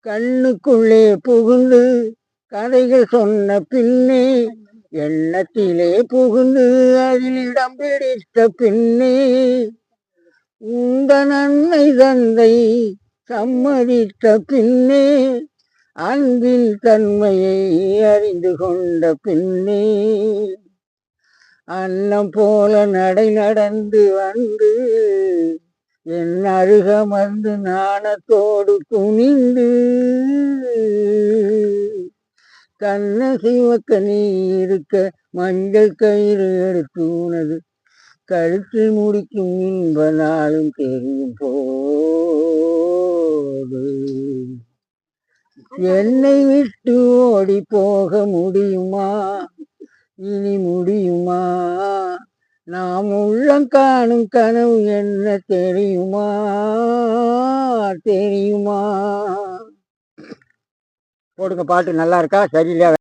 கண்ணுக்குள்ளே புகுந்து கதைகள் சொன்ன பின்னே, எண்ணத்திலே புகுந்து அதில் இடம் பிடித்த பின்னே, உந்த நன்மை தந்தை சம்மதித்த பின்னே, அன்பின் தன்மையை அறிந்து கொண்ட பின்னே, அன்னம் போல நடை நடந்து வந்து என் அருகமர்ந்து நாணத்தோடு துணிந்து, கண்ண சிவக்க நீ இருக்க மஞ்சள் கயிறு எடுத்து உனது கழுத்தில் முடிக்கும் இன்ப நாளும் தெரியும் போது, என்னை விட்டு ஓடி போக முடியுமா, இனி முடியுமா, நாம் உள்ளம் காணும் கனவு என்ன தெரியுமா, தெரியுமா? போடுங்க, பாட்டு நல்லா இருக்கா சரியில்லையா?